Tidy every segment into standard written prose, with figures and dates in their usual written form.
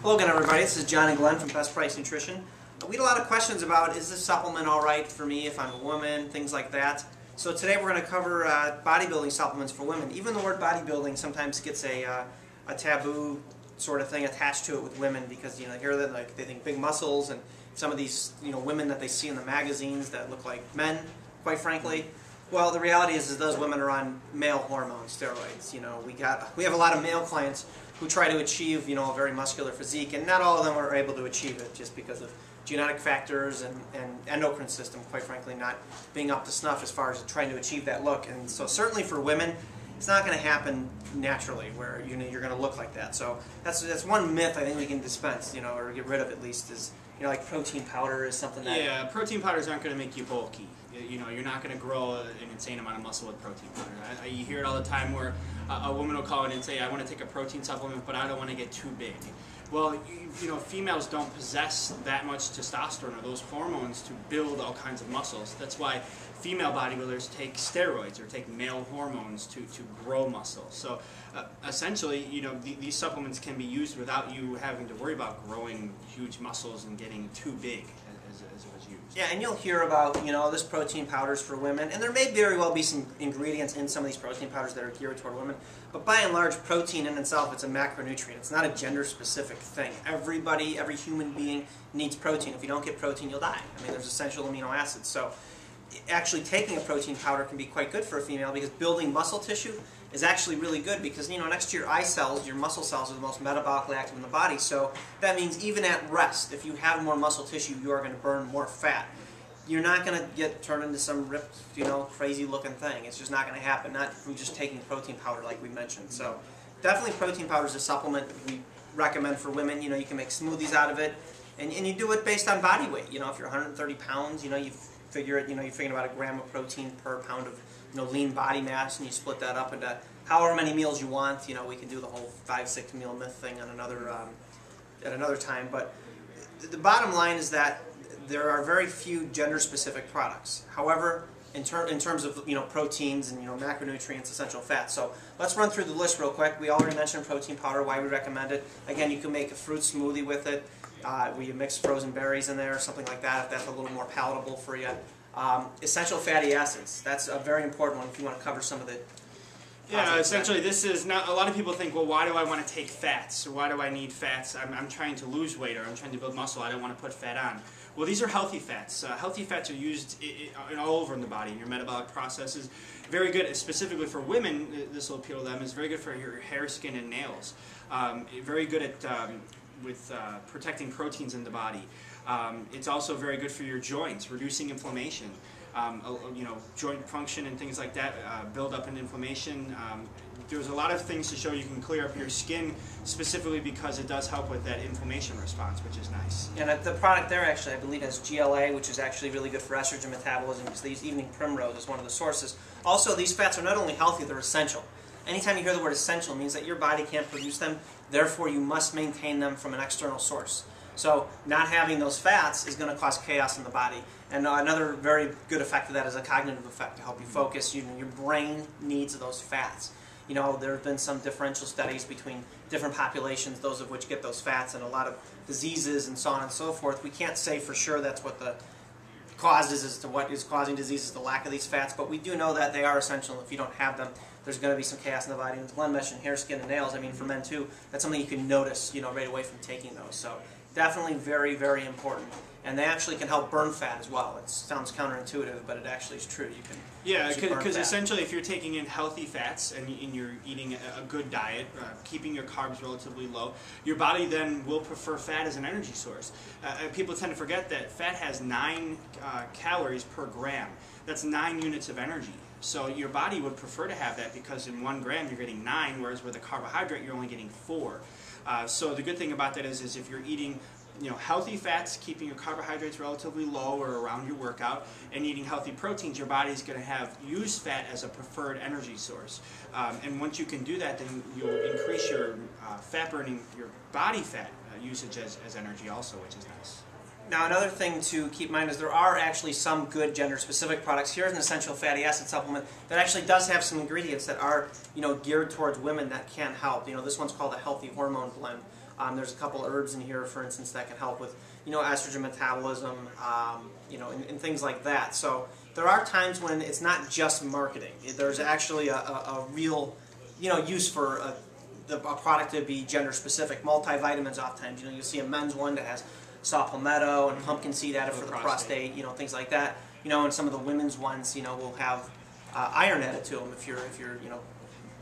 Hello again, everybody. This is John and Glenn from Best Price Nutrition. We get a lot of questions about, is this supplement all right for me if I'm a woman, things like that. So today we're going to cover bodybuilding supplements for women. Even the word bodybuilding sometimes gets a taboo sort of thing attached to it with women because they hear that they think big muscles and some of these women that they see in the magazines that look like men, quite frankly. Well, the reality is those women are on male hormone steroids. We have a lot of male clients who try to achieve a very muscular physique, and not all of them are able to achieve it just because of genetic factors and endocrine system, quite frankly, not being up to snuff as far as trying to achieve that look. And so certainly for women, it's not going to happen naturally where you're going to look like that. So that's one myth I think we can dispense, or get rid of at least, is like protein powder is something that... Yeah, protein powders aren't going to make you bulky. You're not going to grow an insane amount of muscle with protein powder. You hear it all the time where a woman will call in and say, I want to take a protein supplement, but I don't want to get too big. Well, females don't possess that much testosterone or those hormones to build all kinds of muscles. That's why female bodybuilders take steroids or take male hormones to grow muscle. So essentially, these supplements can be used without you having to worry about growing huge muscles and getting too big as it was used. Yeah, and you'll hear about, this protein powders for women, and there may very well be some ingredients in some of these protein powders that are geared toward women, but by and large, protein in itself, it's a macronutrient. It's not a gender-specific thing. Everybody, every human being needs protein. If you don't get protein, you'll die. I mean, there's essential amino acids. So actually taking a protein powder can be quite good for a female because building muscle tissue is actually really good because, next to your eye cells, your muscle cells are the most metabolically active in the body. So that means even at rest, if you have more muscle tissue, you are going to burn more fat. You're not going to get turned into some ripped, crazy looking thing. It's just not going to happen, not from just taking protein powder like we mentioned. So definitely protein powder is a supplement we recommend for women. You can make smoothies out of it, and you do it based on body weight. If you're 130 pounds, you figure it, you're figuring about a gram of protein per pound of lean body mass, and you split that up into however many meals you want. We can do the whole 5-6 meal myth thing on at another time. But the bottom line is that there are very few gender-specific products. However, in terms of proteins and macronutrients, essential fats. So let's run through the list real quick. We already mentioned protein powder, why we recommend it. Again, you can make a fruit smoothie with it, where you mix frozen berries in there or something like that if that's a little more palatable for you. Essential fatty acids. That's a very important one if you want to cover some of the... Yeah, essentially this is not, a lot of people think, well, why do I want to take fats? Or why do I need fats? I'm trying to lose weight or I'm trying to build muscle. I don't want to put fat on. Well, these are healthy fats. Healthy fats are used all over in the body, in your metabolic processes. Very good, specifically for women, this will appeal to them, is very good for your hair, skin, and nails. Very good at with protecting proteins in the body. It's also very good for your joints, reducing inflammation. Joint function and things like that, build up in inflammation. There's a lot of things to show you can clear up your skin, specifically because it does help with that inflammation response, which is nice. And the product there actually, I believe, has GLA, which is actually really good for estrogen metabolism, because they use evening primrose as one of the sources. Also, these fats are not only healthy, they're essential. Anytime you hear the word essential, it means that your body can't produce them, therefore you must maintain them from an external source. So not having those fats is going to cause chaos in the body. And another very good effect of that is a cognitive effect to help you focus. Your brain needs those fats. There have been some differential studies between different populations, those of which get those fats, and a lot of diseases and so on and so forth. We can't say for sure that's what the cause is as to what is causing diseases, the lack of these fats, but we do know that they are essential. If you don't have them, there's going to be some chaos in the body. And as Glenn mentioned, hair, skin, and nails, I mean, for men too, that's something you can notice, right away from taking those. So definitely very, very important. And they actually can help burn fat as well. It sounds counterintuitive, but it actually is true. You can because essentially if you're taking in healthy fats and you're eating a good diet, keeping your carbs relatively low, your body then will prefer fat as an energy source. People tend to forget that fat has 9 calories per gram. That's 9 units of energy. So your body would prefer to have that because in 1 gram you're getting 9, whereas with a carbohydrate you're only getting 4. So the good thing about that is if you're eating healthy fats, keeping your carbohydrates relatively low or around your workout, and eating healthy proteins, your body's going to use fat as a preferred energy source. And once you can do that, then you'll increase your fat burning, your body fat usage as energy also, which is nice. Now another thing to keep in mind is there are actually some good gender-specific products. Here's an essential fatty acid supplement that actually does have some ingredients that are geared towards women that can help. This one's called a healthy hormone blend. There's a couple herbs in here, for instance, that can help with, estrogen metabolism, and things like that. So there are times when it's not just marketing. There's actually a real, use for a product to be gender specific. Multivitamins, oftentimes, you'll see a men's one that has saw palmetto and pumpkin seed added for the prostate, things like that. And some of the women's ones, will have iron added to them. If you're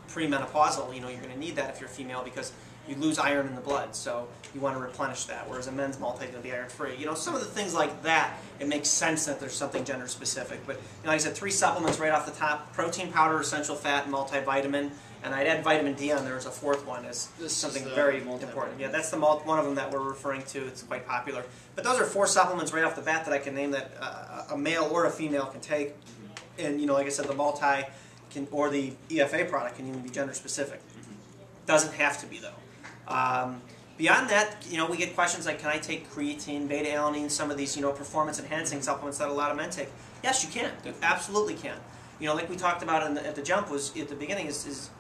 premenopausal, you're going to need that if you're female, because you lose iron in the blood, so you want to replenish that, whereas a men's multi is going to be iron-free. Some of the things like that, it makes sense that there's something gender-specific. But, like I said, 3 supplements right off the top: protein powder, essential fat, and multivitamin. And I'd add vitamin D on there as a 4th one, as something very important. Yeah, that's the one of them that we're referring to. It's quite popular. But those are 4 supplements right off the bat that I can name that a male or a female can take. And, like I said, the multi or the EFA product can even be gender-specific. Doesn't have to be, though. Beyond that, we get questions like, can I take creatine, beta-alanine, some of these, performance-enhancing supplements that a lot of men take? Yes, you can. You absolutely can. Like we talked about at the jump, was at the beginning, is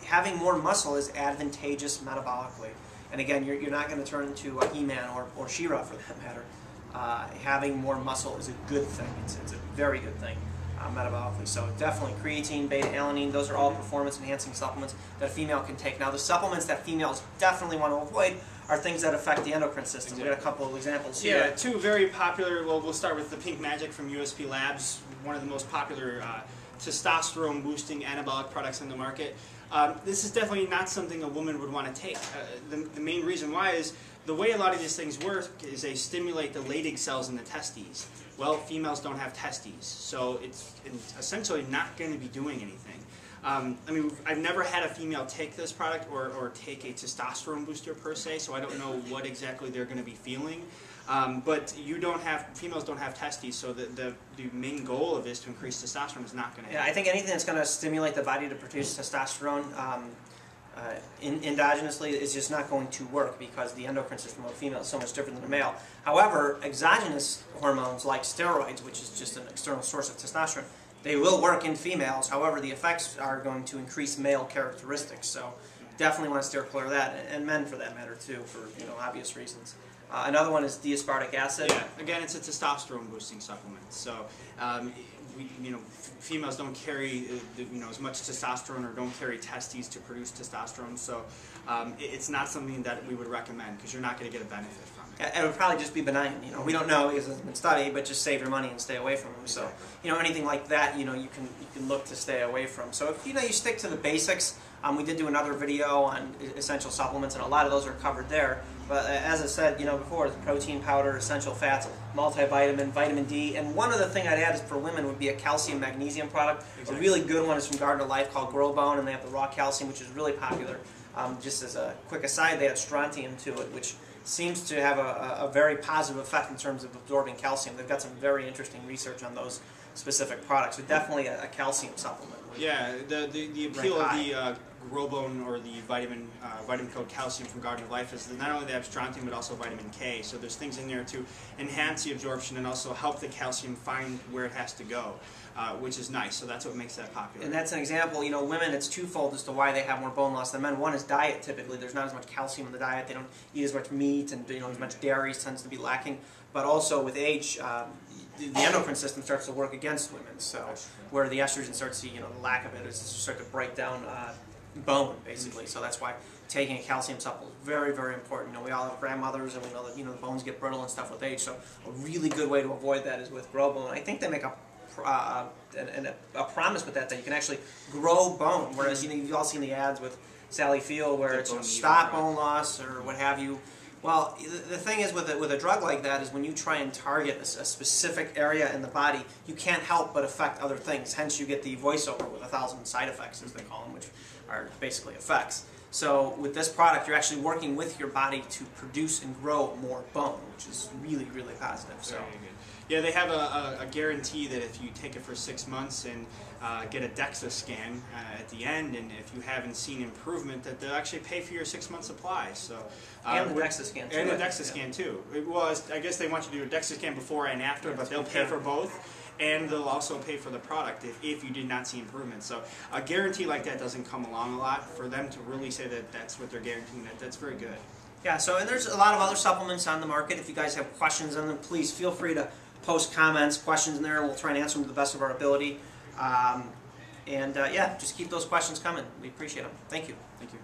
having more muscle is advantageous metabolically. And again, you're not going to turn into a He-Man or She-Ra for that matter. Having more muscle is a good thing. It's a very good thing. Metabolically. So definitely creatine, beta-alanine, those are all performance-enhancing supplements that a female can take. Now, the supplements that females definitely want to avoid are things that affect the endocrine system. Exactly. We got a couple of examples here. Yeah, 2 very popular. Well, we'll start with the Pink Magic from USP Labs, one of the most popular testosterone-boosting anabolic products on the market. This is definitely not something a woman would want to take. The main reason why is the way a lot of these things work is they stimulate the Leydig cells in the testes. Well, females don't have testes, so it's essentially not going to be doing anything. I've never had a female take this product or take a testosterone booster per se, so I don't know what exactly they're going to be feeling. But females don't have testes, so the main goal of this to increase testosterone is not going to happen. Yeah, I think anything that's going to stimulate the body to produce testosterone endogenously is just not going to work, because the endocrine system of a female is so much different than a male. However, exogenous hormones like steroids, which is just an external source of testosterone, they will work in females. However, the effects are going to increase male characteristics. So definitely want to steer clear of that, and men for that matter too, for obvious reasons. Another one is the Aspartic Acid. Yeah, again, it's a testosterone boosting supplement. So, females don't carry as much testosterone, or don't carry testes to produce testosterone. So, it's not something that we would recommend, because you're not going to get a benefit from it. It would probably just be benign. We don't know because it hasn't been studied, but just save your money and stay away from them. So, anything like that, you can look to stay away from. So, if you stick to the basics. We did do another video on essential supplements, and a lot of those are covered there. But as I said, before, the protein powder, essential fats, multivitamin, vitamin D, and one other thing I'd add is for women would be a calcium magnesium product. Exactly. A really good one is from Garden of Life called Grow Bone, and they have the raw calcium, which is really popular. Just as a quick aside, they add strontium to it, which seems to have a very positive effect in terms of absorbing calcium. They've got some very interesting research on those specific products. So definitely a calcium supplement. Yeah, the appeal of the Grow Bone, or the vitamin code calcium from Garden of Life, is that not only they have strontium but also vitamin K. So there's things in there to enhance the absorption and also help the calcium find where it has to go, which is nice. So that's what makes that popular. And that's an example. Women, it's twofold as to why they have more bone loss than men. One is diet. Typically, there's not as much calcium in the diet. They don't eat as much meat, and as much dairy tends to be lacking. But also with age, the endocrine system starts to work against women. So where the estrogen starts to, the lack of it is start to break down bone, basically. So that's why taking a calcium supplement is very, very important. We all have grandmothers, and we know that the bones get brittle and stuff with age. So a really good way to avoid that is with Grow Bone. I think they make a promise with that you can actually grow bone. Whereas you've all seen the ads with Sally Field where it's stop bone loss or what have you. Well, the thing is with a drug like that is when you try and target a specific area in the body, you can't help but affect other things. Hence, you get the voiceover with 1,000 side effects, as they call them, which are basically effects. So with this product, you're actually working with your body to produce and grow more bone, which is really, really positive. So. Very good. Yeah, they have a guarantee that if you take it for 6 months and get a DEXA scan at the end, and if you haven't seen improvement, that they'll actually pay for your 6-month supply. So and the DEXA scan too. And the DEXA scan too. Well, I guess they want you to do a DEXA scan before and after, but they'll pay for both. And they'll also pay for the product if you did not see improvement. So a guarantee like that doesn't come along a lot. For them to really say that that's what they're guaranteeing, that's very good. Yeah, so and there's a lot of other supplements on the market. If you guys have questions on them, please feel free to post comments, questions in there, and we'll try and answer them to the best of our ability. Yeah, just keep those questions coming. We appreciate them. Thank you. Thank you.